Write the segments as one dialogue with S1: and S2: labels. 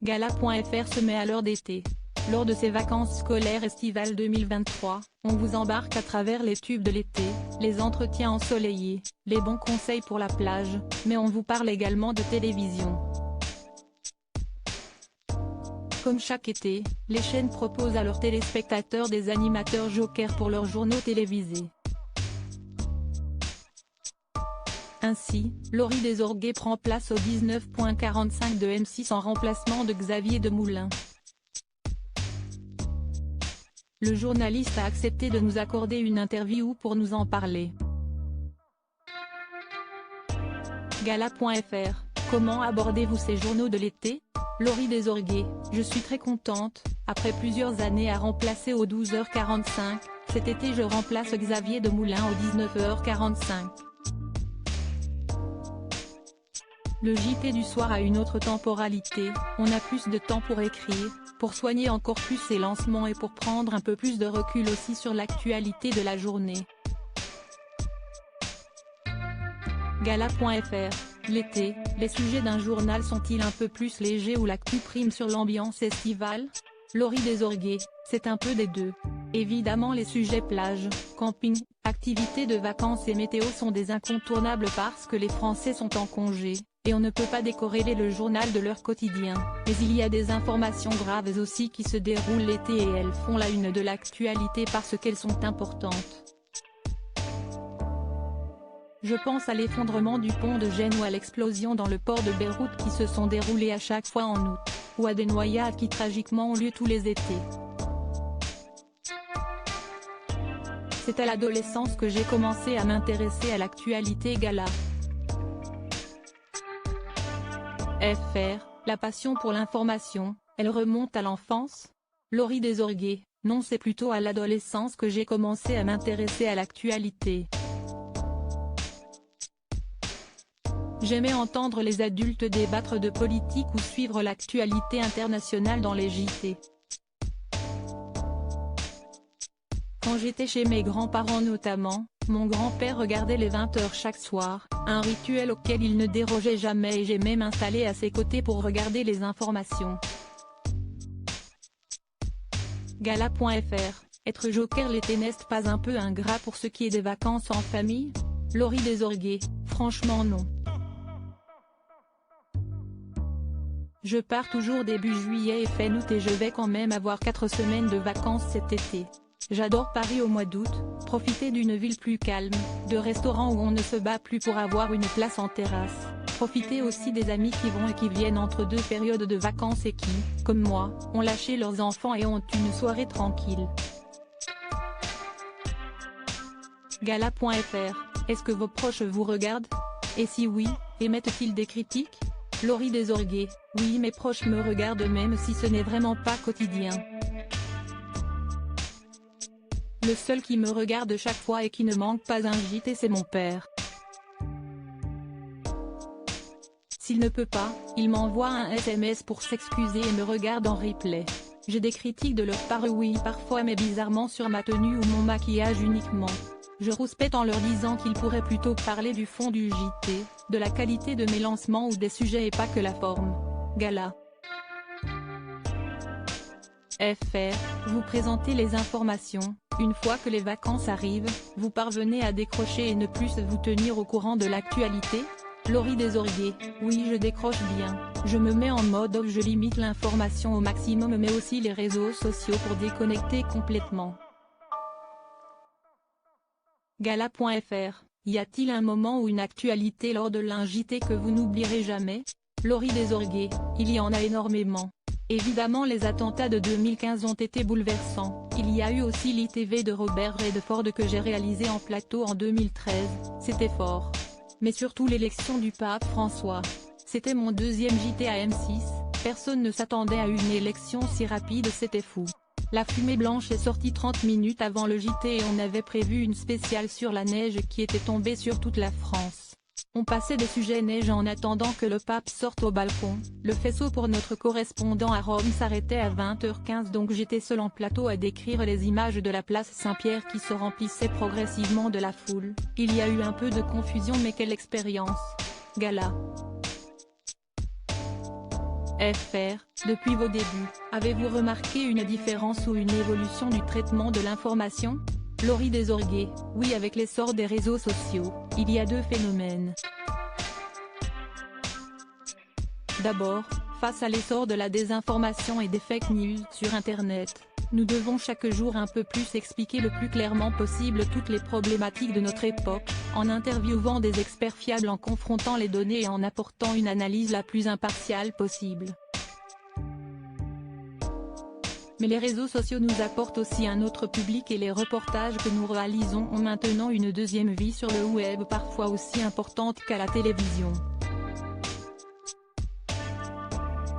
S1: Gala.fr se met à l'heure d'été. Lors de ces vacances scolaires estivales 2023, on vous embarque à travers les tubes de l'été, les entretiens ensoleillés, les bons conseils pour la plage, mais on vous parle également de télévision. Comme chaque été, les chaînes proposent à leurs téléspectateurs des animateurs jokers pour leurs journaux télévisés. Ainsi, Laurie Desorgues prend place au 19.45 de M6 en remplacement de Xavier Demoulin. Le journaliste a accepté de nous accorder une interview pour nous en parler. Gala.fr, comment abordez-vous ces journaux de l'été? Laurie Desorgues, je suis très contente, après plusieurs années à remplacer au 12h45, cet été je remplace Xavier Demoulin au 19h45. Le JT du soir a une autre temporalité, on a plus de temps pour écrire, pour soigner encore plus ses lancements et pour prendre un peu plus de recul aussi sur l'actualité de la journée. Gala.fr, l'été, les sujets d'un journal sont-ils un peu plus légers ou l'actu prime sur l'ambiance estivale? Laurie Desorgues, c'est un peu des deux. Évidemment les sujets plage, camping, activités de vacances et météo sont des incontournables parce que les Français sont en congé, et on ne peut pas décorréler le journal de leur quotidien, mais il y a des informations graves aussi qui se déroulent l'été et elles font la une de l'actualité parce qu'elles sont importantes. Je pense à l'effondrement du pont de Gênes ou à l'explosion dans le port de Beyrouth qui se sont déroulées à chaque fois en août, ou à des noyades qui tragiquement ont lieu tous les étés. C'est à l'adolescence que j'ai commencé à m'intéresser à l'actualité Gala. FR, la passion pour l'information, elle remonte à l'enfance? Laurie Desorgues, non, c'est plutôt à l'adolescence que j'ai commencé à m'intéresser à l'actualité. J'aimais entendre les adultes débattre de politique ou suivre l'actualité internationale dans les JT. Quand j'étais chez mes grands-parents notamment, mon grand-père regardait les 20h chaque soir, un rituel auquel il ne dérogeait jamais et j'ai même installé à ses côtés pour regarder les informations. Gala.fr, être joker l'été n'est pas un peu ingrat pour ce qui est des vacances en famille? Laurie Desorgues, franchement non. Je pars toujours début juillet et fin août et je vais quand même avoir 4 semaines de vacances cet été. J'adore Paris au mois d'août, profiter d'une ville plus calme, de restaurants où on ne se bat plus pour avoir une place en terrasse, profiter aussi des amis qui vont et qui viennent entre deux périodes de vacances et qui, comme moi, ont lâché leurs enfants et ont une soirée tranquille. Gala.fr, est-ce que vos proches vous regardent? Et si oui, émettent-ils des critiques? Laurie Desorgues, oui, mes proches me regardent même si ce n'est vraiment pas quotidien. Le seul qui me regarde chaque fois et qui ne manque pas un JT c'est mon père. S'il ne peut pas, il m'envoie un SMS pour s'excuser et me regarde en replay. J'ai des critiques de leur part oui parfois mais bizarrement sur ma tenue ou mon maquillage uniquement. Je rouspète en leur disant qu'ils pourraient plutôt parler du fond du JT, de la qualité de mes lancements ou des sujets et pas que la forme. Gala. FR, vous présentez les informations, une fois que les vacances arrivent, vous parvenez à décrocher et ne plus vous tenir au courant de l'actualité? Laurie Desorgues, oui je décroche bien, je me mets en mode off, je limite l'information au maximum mais aussi les réseaux sociaux pour déconnecter complètement. Gala.fr, y a-t-il un moment ou une actualité lors de l'un JT que vous n'oublierez jamais? Laurie Desorgues, il y en a énormément. Évidemment les attentats de 2015 ont été bouleversants, il y a eu aussi l'ITV de Robert Redford que j'ai réalisé en plateau en 2013, c'était fort. Mais surtout l'élection du pape François. C'était mon deuxième JT à M6, personne ne s'attendait à une élection si rapide, c'était fou. La fumée blanche est sortie 30 minutes avant le JT et on avait prévu une spéciale sur la neige qui était tombée sur toute la France. On passait des sujets neige en attendant que le pape sorte au balcon, le faisceau pour notre correspondant à Rome s'arrêtait à 20h15 donc j'étais seul en plateau à décrire les images de la place Saint-Pierre qui se remplissait progressivement de la foule, il y a eu un peu de confusion mais quelle expérience. Gala. Depuis vos débuts, avez-vous remarqué une différence ou une évolution du traitement de l'information? Laurie Desorgues: oui, avec l'essor des réseaux sociaux, il y a deux phénomènes. D'abord, face à l'essor de la désinformation et des fake news sur Internet, nous devons chaque jour un peu plus expliquer le plus clairement possible toutes les problématiques de notre époque, en interviewant des experts fiables, en confrontant les données et en apportant une analyse la plus impartiale possible. Mais les réseaux sociaux nous apportent aussi un autre public et les reportages que nous réalisons ont maintenant une deuxième vie sur le web, parfois aussi importante qu'à la télévision.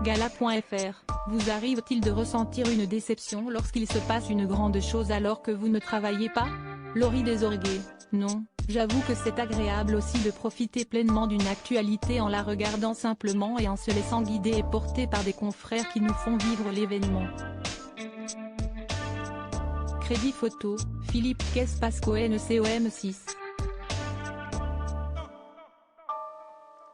S1: Gala.fr: vous arrive-t-il de ressentir une déception lorsqu'il se passe une grande chose alors que vous ne travaillez pas? Laurie Desorgues: non, j'avoue que c'est agréable aussi de profiter pleinement d'une actualité en la regardant simplement et en se laissant guider et porter par des confrères qui nous font vivre l'événement. Crédit photo, Philippe Kespasco NCOM 6.